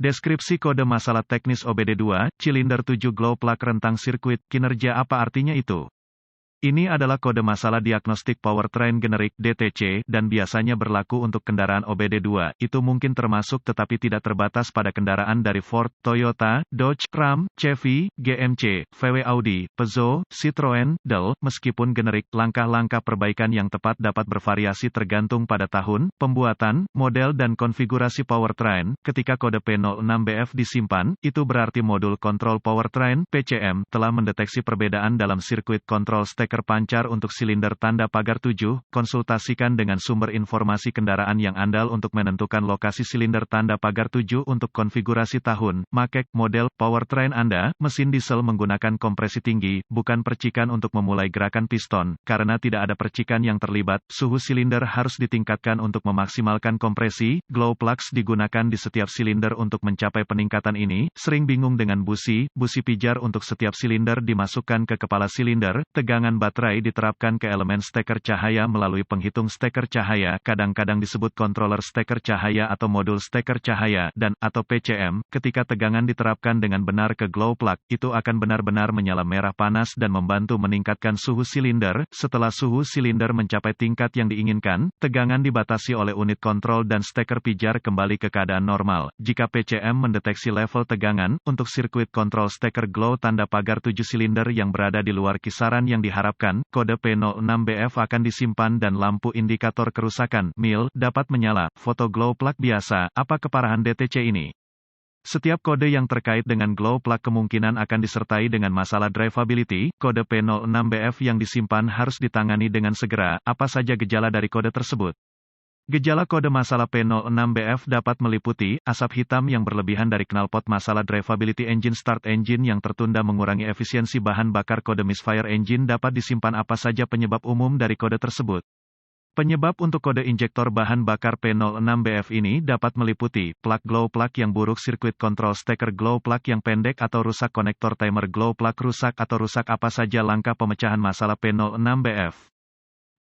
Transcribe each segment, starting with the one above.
Deskripsi kode masalah teknis OBD2, Cylinder 7 Glow Plug rentang sirkuit, kinerja apa artinya itu? Ini adalah kode masalah diagnostik powertrain generik (DTC) dan biasanya berlaku untuk kendaraan OBD2. Itu mungkin termasuk tetapi tidak terbatas pada kendaraan dari Ford, Toyota, Dodge, Ram, Chevy, GMC, VW Audi, Peugeot, Citroen, Dell. Meskipun generik, langkah-langkah perbaikan yang tepat dapat bervariasi tergantung pada tahun, pembuatan, model dan konfigurasi powertrain. Ketika kode P06BF disimpan, itu berarti modul kontrol powertrain (PCM) telah mendeteksi perbedaan dalam sirkuit kontrol steker pancar untuk silinder tanda pagar 7, konsultasikan dengan sumber informasi kendaraan yang andal untuk menentukan lokasi silinder tanda pagar 7 untuk konfigurasi tahun, make, model, powertrain Anda. Mesin diesel menggunakan kompresi tinggi, bukan percikan untuk memulai gerakan piston. Karena tidak ada percikan yang terlibat, suhu silinder harus ditingkatkan untuk memaksimalkan kompresi. Glow plugs digunakan di setiap silinder untuk mencapai peningkatan ini. Sering bingung dengan busi pijar untuk setiap silinder dimasukkan ke kepala silinder. Tegangan baterai diterapkan ke elemen steker cahaya melalui penghitung steker cahaya, kadang-kadang disebut controller steker cahaya atau modul steker cahaya, dan atau PCM. Ketika tegangan diterapkan dengan benar ke glow plug, itu akan benar-benar menyala merah panas dan membantu meningkatkan suhu silinder. Setelah suhu silinder mencapai tingkat yang diinginkan, tegangan dibatasi oleh unit kontrol dan steker pijar kembali ke keadaan normal. Jika PCM mendeteksi level tegangan, untuk sirkuit kontrol steker glow tanda pagar 7 silinder yang berada di luar kisaran yang diharapkan, kode P06BF akan disimpan dan lampu indikator kerusakan (MIL) dapat menyala. Foto glow plug biasa, apa keparahan DTC ini? Setiap kode yang terkait dengan glow plug kemungkinan akan disertai dengan masalah drivability. Kode P06BF yang disimpan harus ditangani dengan segera. Apa saja gejala dari kode tersebut? Gejala kode masalah P06BF dapat meliputi asap hitam yang berlebihan dari knalpot, masalah drivability, engine start engine yang tertunda, mengurangi efisiensi bahan bakar. Kode misfire engine dapat disimpan. Apa saja penyebab umum dari kode tersebut? Penyebab untuk kode injektor bahan bakar P06BF ini dapat meliputi plug glow plug yang buruk, sirkuit kontrol steker glow plug yang pendek atau rusak, konektor timer glow plug rusak atau rusak. Apa saja langkah pemecahan masalah P06BF?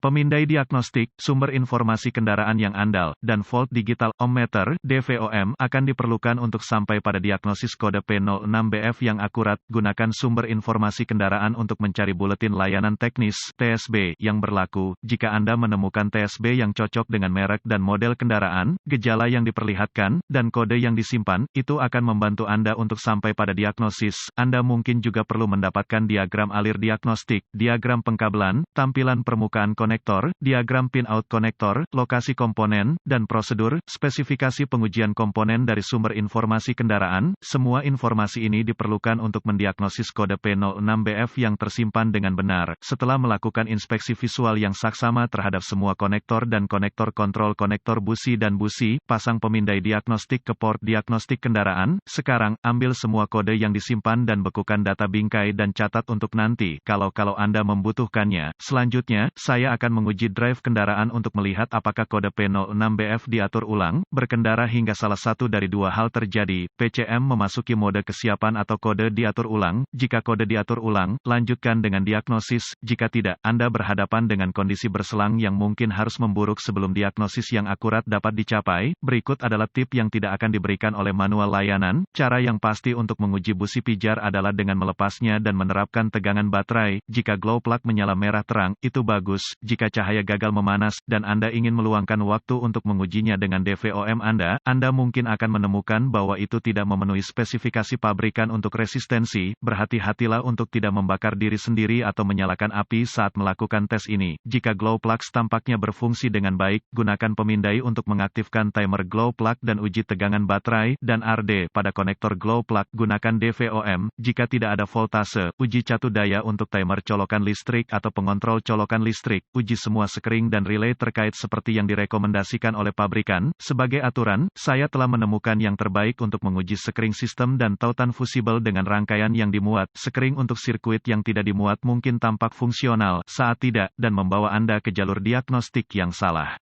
Pemindai diagnostik, sumber informasi kendaraan yang andal, dan volt digital ohmmeter (DVOM) akan diperlukan untuk sampai pada diagnosis kode P06BF yang akurat. Gunakan sumber informasi kendaraan untuk mencari buletin layanan teknis (TSB) yang berlaku. Jika Anda menemukan TSB yang cocok dengan merek dan model kendaraan, gejala yang diperlihatkan, dan kode yang disimpan, itu akan membantu Anda untuk sampai pada diagnosis. Anda mungkin juga perlu mendapatkan diagram alir diagnostik, diagram pengkabelan, tampilan permukaan konektor, diagram pin-out konektor, lokasi komponen, dan prosedur, spesifikasi pengujian komponen dari sumber informasi kendaraan. Semua informasi ini diperlukan untuk mendiagnosis kode P06BF yang tersimpan dengan benar. Setelah melakukan inspeksi visual yang saksama terhadap semua konektor dan konektor kontrol, konektor busi dan busi, pasang pemindai diagnostik ke port diagnostik kendaraan. Sekarang, ambil semua kode yang disimpan dan bekukan data bingkai dan catat untuk nanti, kalau Anda membutuhkannya. Selanjutnya, saya akan menguji drive kendaraan untuk melihat apakah kode P06BF diatur ulang. Berkendara hingga salah satu dari dua hal terjadi, PCM memasuki mode kesiapan atau kode diatur ulang. Jika kode diatur ulang, lanjutkan dengan diagnosis. Jika tidak, Anda berhadapan dengan kondisi berselang yang mungkin harus memburuk sebelum diagnosis yang akurat dapat dicapai. Berikut adalah tip yang tidak akan diberikan oleh manual layanan. Cara yang pasti untuk menguji busi pijar adalah dengan melepasnya dan menerapkan tegangan baterai. Jika glow plug menyala merah terang, itu bagus. Jika cahaya gagal memanas, dan Anda ingin meluangkan waktu untuk mengujinya dengan DVOM Anda mungkin akan menemukan bahwa itu tidak memenuhi spesifikasi pabrikan untuk resistensi. Berhati-hatilah untuk tidak membakar diri sendiri atau menyalakan api saat melakukan tes ini. Jika glow plugs tampaknya berfungsi dengan baik, gunakan pemindai untuk mengaktifkan timer glow plug dan uji tegangan baterai dan RD pada konektor glow plug. Gunakan DVOM. Jika tidak ada voltase, uji catu daya untuk timer colokan listrik atau pengontrol colokan listrik. Uji semua sekring dan relay terkait seperti yang direkomendasikan oleh pabrikan. Sebagai aturan, saya telah menemukan yang terbaik untuk menguji sekring sistem dan tautan fusibel dengan rangkaian yang dimuat. Sekring untuk sirkuit yang tidak dimuat mungkin tampak fungsional saat tidak, dan membawa Anda ke jalur diagnostik yang salah.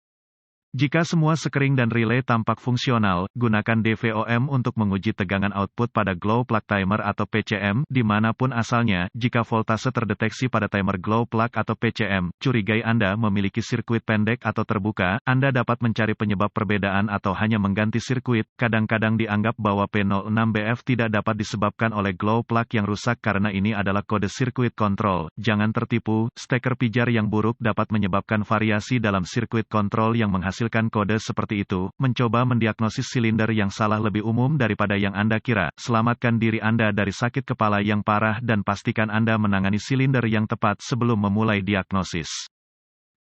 Jika semua sekring dan relay tampak fungsional, gunakan DVOM untuk menguji tegangan output pada glow plug timer atau PCM, dimanapun asalnya. Jika voltase terdeteksi pada timer glow plug atau PCM, curigai Anda memiliki sirkuit pendek atau terbuka, Anda dapat mencari penyebab perbedaan atau hanya mengganti sirkuit. Kadang-kadang dianggap bahwa P06BF tidak dapat disebabkan oleh glow plug yang rusak karena ini adalah kode sirkuit kontrol. Jangan tertipu, steker pijar yang buruk dapat menyebabkan variasi dalam sirkuit kontrol yang menghasilkan kode seperti itu. Mencoba mendiagnosis silinder yang salah lebih umum daripada yang Anda kira. Selamatkan diri Anda dari sakit kepala yang parah dan pastikan Anda menangani silinder yang tepat sebelum memulai diagnosis.